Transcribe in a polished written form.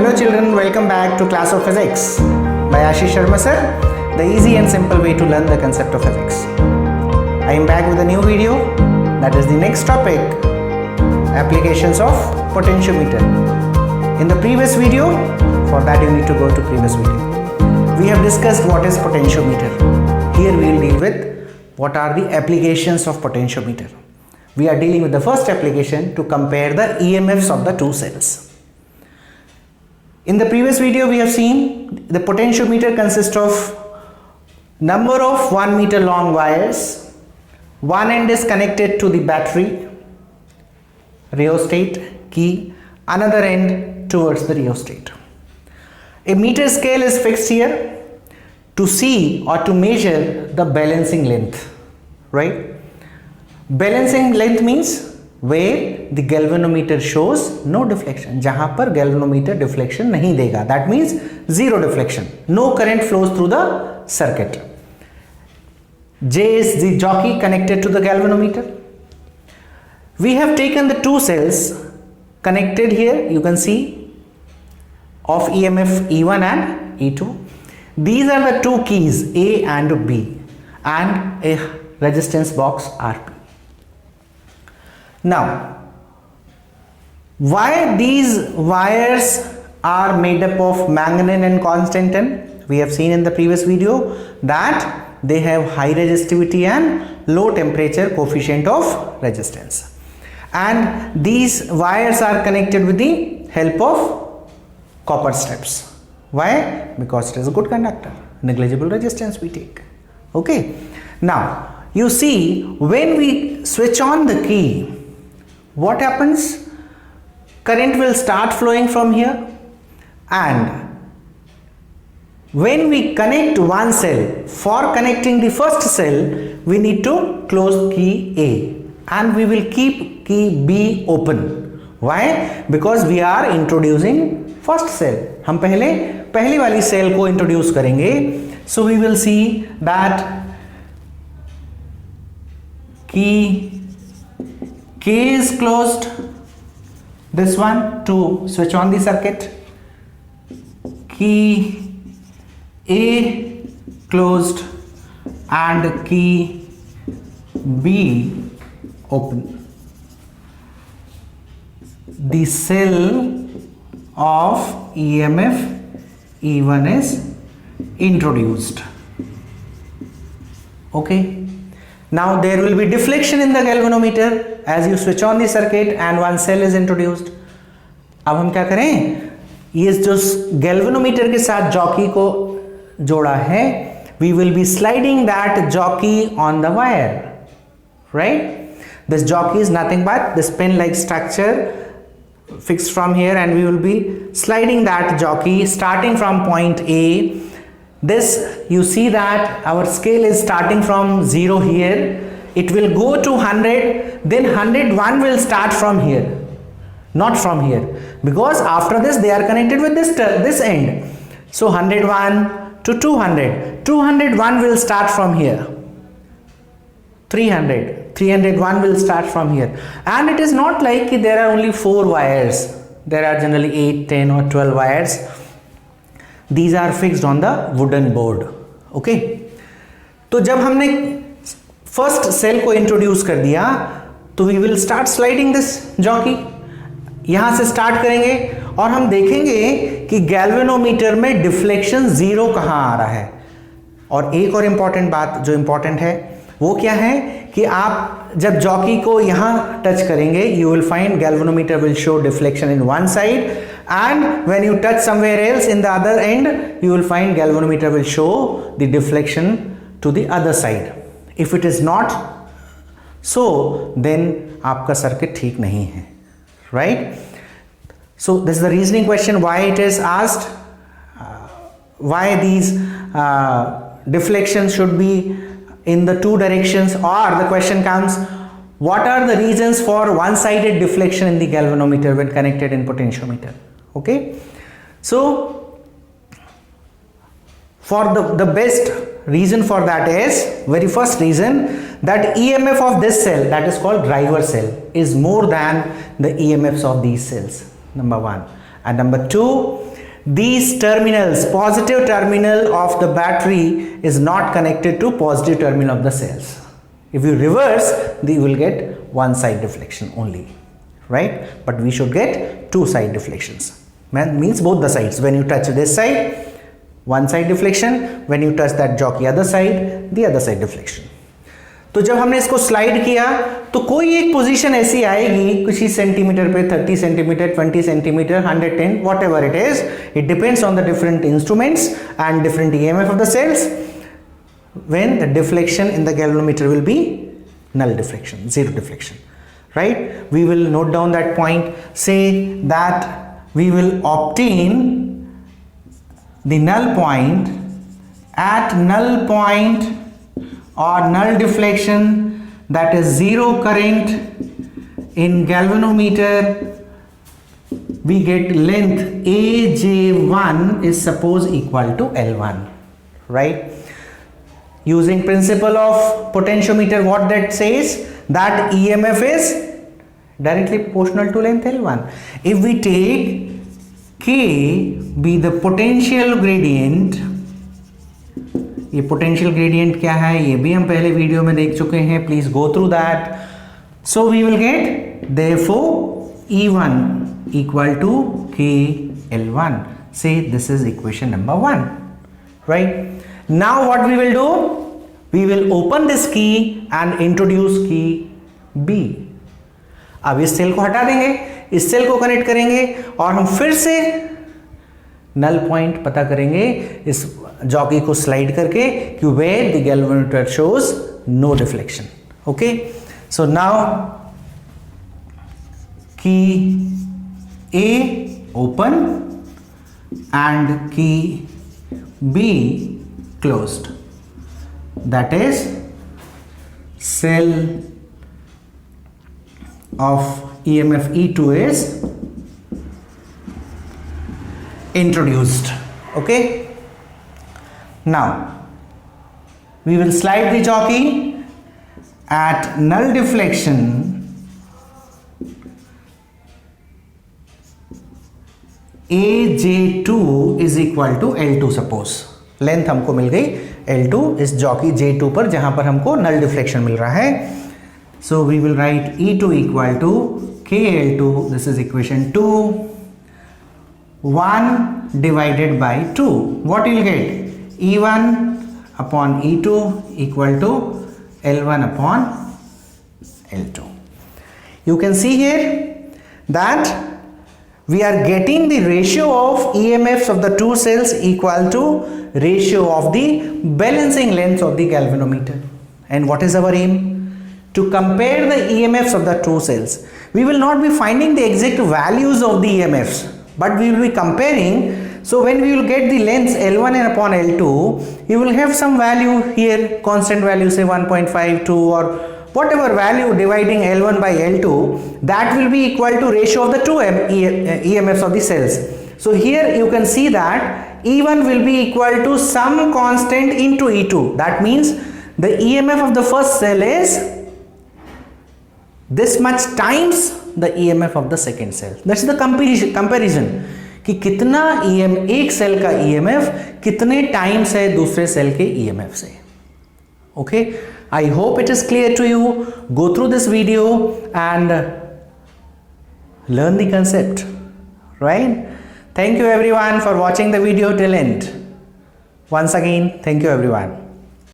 Hello children, welcome back to class of physics by Ashish Sharma sir, the easy and simple way to learn the concept of physics. I am back with a new video, that is the next topic, applications of potentiometer. In the previous video, for that you need to go to previous video, we have discussed what is potentiometer. Here we will deal with what are the applications of potentiometer. We are dealing with the first application to compare the EMFs of the two cells. In the previous video we have seen the potentiometer consists of number of 1 meter long wires. One end is connected to the battery, rheostat, key, another end towards the rheostat. A meter scale is fixed here to see or to measure the balancing length, right? Balancing length means where the galvanometer shows no deflection, जहां पर galvanometer deflection नहीं देगा, that means zero deflection, no current flows through the circuit. J is the jockey connected to the galvanometer. We have taken the two cells connected here, you can see, of EMF E1 and E2. These are the two keys A and B and a resistance box RP. Now, why these wires are made up of manganese and constantan? We have seen in the previous video that they have high resistivity and low temperature coefficient of resistance. And these wires are connected with the help of copper strips. Why? Because it is a good conductor. Negligible resistance we take. Okay. Now, you see, when we switch on the key, what happens? Current will start flowing from here, and when we connect one cell, for connecting the first cell we need to close key A and we will keep key B open. Why? Because we are introducing first cell. हम पहली वाली cell को introduce करेंगे. So we will see that key K is closed, this one to switch on the circuit, key A closed and key B open. The cell of EMF E1 is introduced. Okay. Now there will be deflection in the galvanometer as you switch on the circuit and one cell is introduced. अब हम क्या करें? ये जो galvanometer के साथ jockey को जोड़ा है, we will be sliding that jockey on the wire, right? This jockey is nothing but this pin-like structure fixed from here, and we will be sliding that jockey starting from point A. This, you see that our scale is starting from 0 here, it will go to 100, then 101 will start from here, not from here, because after this they are connected with this end. So 101 to 200, 201 will start from here, 300, 301 will start from here. And it is not like there are only 4 wires, there are generally 8, 10 or 12 wires. These are fixed on the wooden board. Okay. तो जब हमने first cell को introduce कर दिया, तो we will start sliding this jockey. यहाँ से start करेंगे और हम देखेंगे कि galvanometer में deflection 0 कहाँ आ रहा है. और एक और important बात जो important है, वो क्या है कि आप जब jockey को यहाँ touch करेंगे, you will find galvanometer will show deflection in one side. And when you touch somewhere else in the other end, you will find galvanometer will show the deflection to the other side. If it is not so, then आपका circuit ठीक नहीं है, right? So this is the reasoning question why it is asked, why these deflections should be in the two directions, or the question comes, what are the reasons for one-sided deflection in the galvanometer when connected in potentiometer? Okay, so for the best reason for that is, very first reason, that EMF of this cell, that is called driver cell, is more than the EMFs of these cells, number one. And number 2, these terminals, positive terminal of the battery is not connected to positive terminal of the cells. If you reverse, you will get one side deflection only, right? But we should get two side deflections. Means both the sides. When you touch this side, one side deflection. When you touch that jockey other side, the other side deflection. तो जब हमने इसको slide किया तो कोई एक position ऐसी आएगी कुछ ही सेंटीमीटर पे, 30 centimetre, 20 centimetre, 110, what ever it is, it depends on the different instruments and different EMF of the cells, when the deflection in the galvanometer will be null deflection, zero deflection, right? We will note down that point. Say that we will obtain the null point at null point or null deflection, that is zero current in galvanometer. We get length AJ1 is suppose equal to L1, right? Using principle of potentiometer, what that says, that EMF is directly proportional to length L1. If we take K be the potential gradient, ये potential gradient क्या है ये भी हम पहले video में देख चुके हैं, please go through that. So we will get therefore E1 equal to KL1. Say this is equation number 1, right? Now what we will do, we will open this key and introduce key B. अब इस cell को हटा देंगे, इस cell को connect करेंगे और हम फिर से नल पॉइंट पता करेंगे इस जॉकी को स्लाइड करके कि where the galvanometer shows no deflection. Okay, so now key A open and key B closed, that is cell of EMF E2 is introduced. Okay, now we will slide the jockey at null deflection AJ2 is equal to L2. Suppose length हमको मिल गई L2 इस jockey J2 पर जहां पर हमको null deflection मिल रहा है. So we will write E2 equal to KL2, this is equation 2, 1 divided by 2. What you will get? E1 upon E2 equal to L1 upon L2. You can see here that we are getting the ratio of EMFs of the two cells equal to ratio of the balancing lengths of the galvanometer. And what is our aim? To compare the EMFs of the two cells. We will not be finding the exact values of the EMFs, but we will be comparing. So when we will get the lengths L1 and upon L2, you will have some value here, constant value, say 1.52 or whatever value dividing L1 by L2, that will be equal to ratio of the two EMFs of the cells. So here you can see that E1 will be equal to some constant into E2. That means the EMF of the first cell is this much times the EMF of the second cell. That's the comparison कि कितना एक cell का EMF कितने times है दूसरे cell के EMF से. Okay, I hope it is clear to you. Go through this video and learn the concept, right? Thank you everyone for watching the video till end. Once again, thank you everyone.